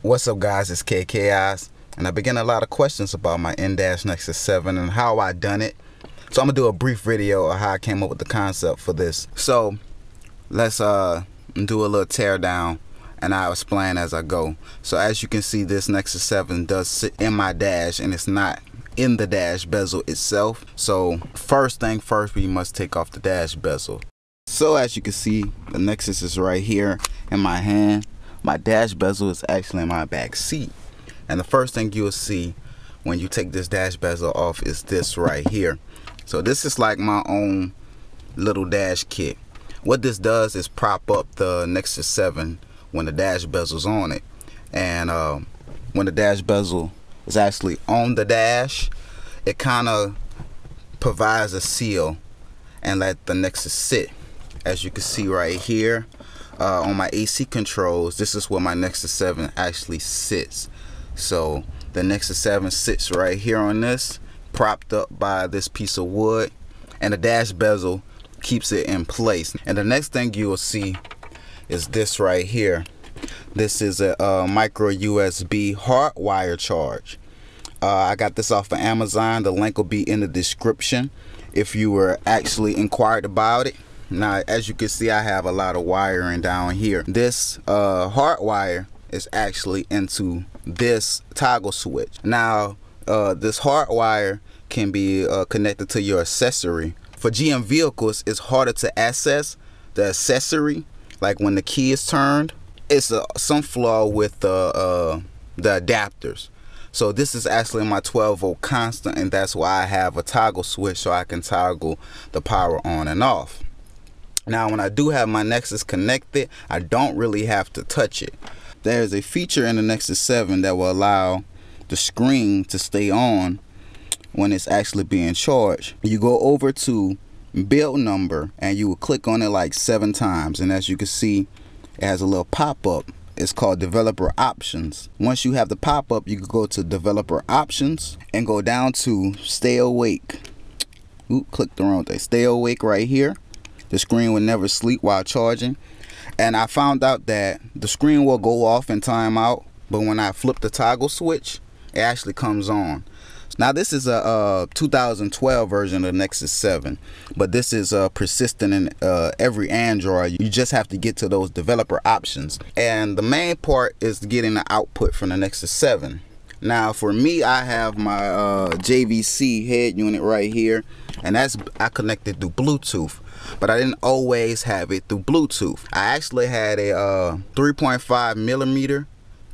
What's up, guys? It's Khaos, and I've been getting a lot of questions about my Nexus 7 and how I done it. So I'm gonna do a brief video of how I came up with the concept for this. So let's do a little tear down, and I'll explain as I go. So as you can see, this Nexus 7 does sit in my dash, and it's not in the dash bezel itself. So first thing first, we must take off the dash bezel. So as you can see, the Nexus is right here in my hand. My dash bezel is actually in my back seat. And the first thing you'll see when you take this dash bezel off is this right here. So this is like my own little dash kit. What this does is prop up the Nexus 7 when the dash bezel's on it. And when the dash bezel is actually on the dash, it kind of provides a seal and let the Nexus sit. As you can see right here, on my AC controls, this is where my Nexus 7 actually sits. So the Nexus 7 sits right here on this, propped up by this piece of wood, and the dash bezel keeps it in place. And the next thing you will see is this right here. This is a micro USB hardwire charge. I got this off of Amazon. The link will be in the description if you were actually inquired about it. Now, as you can see, I have a lot of wiring down here. This hard wire is actually into this toggle switch. Now, this hard wire can be connected to your accessory. For GM vehicles, it's harder to access the accessory. Like when the key is turned, it's some flaw with the adapters. So this is actually my 12-volt constant, and that's why I have a toggle switch so I can toggle the power on and off. Now, when I do have my Nexus connected, I don't really have to touch it. There's a feature in the Nexus 7 that will allow the screen to stay on when it's actually being charged. You go over to build number and you will click on it like 7 times, and as you can see, it has a little pop-up. It's called developer options. Once you have the pop-up, you can go to developer options and go down to stay awake. Ooh, click the wrong thing. Stay awake right here. The screen will never sleep while charging. And I found out that the screen will go off and time out, but when I flip the toggle switch, it actually comes on. Now this is a 2012 version of the Nexus 7, but this is persistent in every Android. You just have to get to those developer options. And the main part is getting the output from the Nexus 7. Now for me, I have my JVC head unit right here, and I connected through Bluetooth. But I didn't always have it through Bluetooth. I actually had a 3.5 millimeter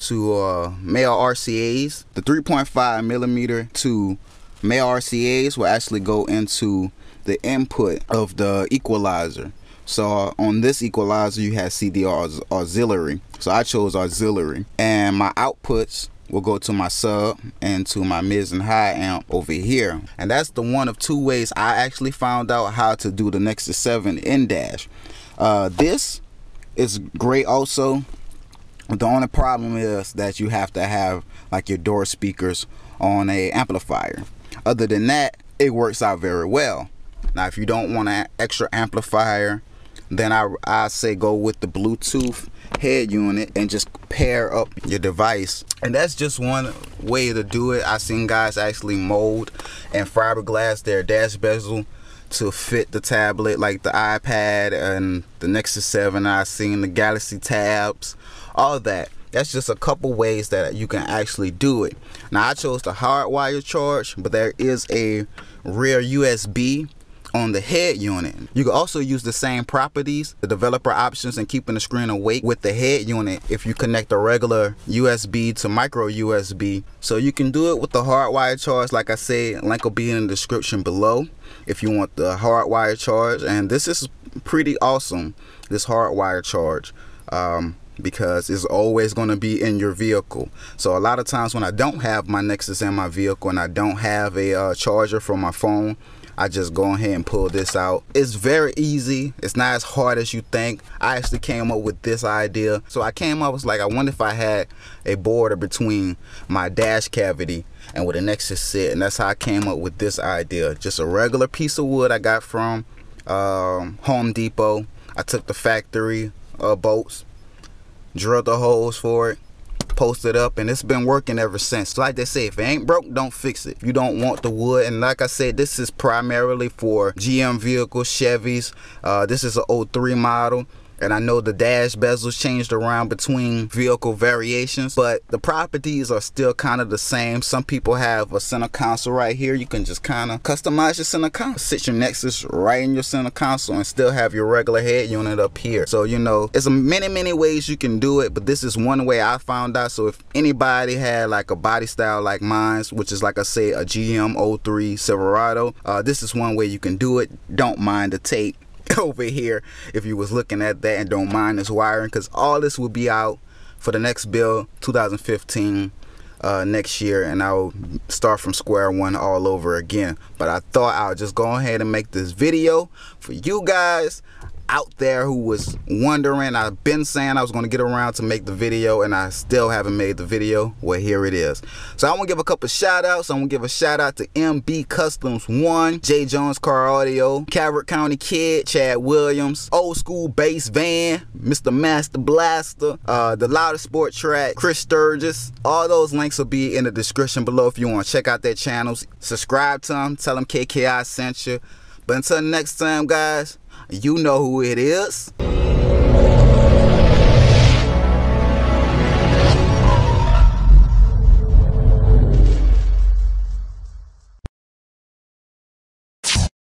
to male RCAs. The 3.5 millimeter to male RCAs will actually go into the input of the equalizer. So on this equalizer, you have CD auxiliary. So I chose auxiliary, and my outputs will go to my sub and to my mids and high amp over here. And that's the one of 2 ways I actually found out how to do the Nexus 7 in dash. This is great also. The only problem is that you have to have like your door speakers on a amplifier. Other than that, it works out very well. Now if you don't want an extra amplifier, then I say go with the Bluetooth head unit and just pair up your device. And that's just one way to do it. I've seen guys actually mold and fiberglass their dash bezel to fit the tablet, like the iPad and the Nexus 7. I've seen the Galaxy tabs, all that. That's just a couple ways that you can actually do it. Now I chose the hardwire charge, but there is a rear USB on the head unit. You can also use the same properties, the developer options, and keeping the screen awake with the head unit if you connect a regular USB to micro USB. So you can do it with the hardwire charge. Like I said, link will be in the description below if you want the hardwire charge. And this is pretty awesome, this hardwire charge, because it's always going to be in your vehicle. So a lot of times when I don't have my Nexus in my vehicle and I don't have a charger for my phone, I just go ahead and pull this out. It's very easy. It's not as hard as you think. I actually came up with this idea. So I came up with like, I wonder if I had a border between my dash cavity and where the Nexus sit. And that's how I came up with this idea. Just a regular piece of wood I got from Home Depot. I took the factory bolts, drilled the holes for it, posted up, and it's been working ever since. Like they say, if it ain't broke, don't fix it. You don't want the wood. And like I said, this is primarily for GM vehicles, Chevys. This is an 03 model. And I know the dash bezels changed around between vehicle variations, but the properties are still kind of the same. Some people have a center console right here. You can just kind of customize your center console. Sit your Nexus right in your center console and still have your regular head unit up here. So, you know, there's many ways you can do it, but this is one way I found out. So if anybody had like a body style like mine, which is like I say a GM 03 Silverado, this is one way you can do it. Don't mind the tape over here if you was looking at that, and don't mind this wiring, because all this will be out for the next build 2015 next year, and I'll start from square one all over again. But I thought I'll just go ahead and make this video for you guys out there who was wondering. I've been saying I was going to get around to make the video, and I still haven't made the video. Well, here it is. So I want to give a couple shout outs. I want to give a shout out to MB Customs 1, J Jones Car Audio, Calvert County Kid, Chad Williams, Old School Bass Van, Mr. Master Blaster, the Louder Sport Track, Chris Sturgis. All those links will be in the description below if you want to check out their channels. Subscribe to them, tell them KKI sent you. But until next time, guys, you know who it is.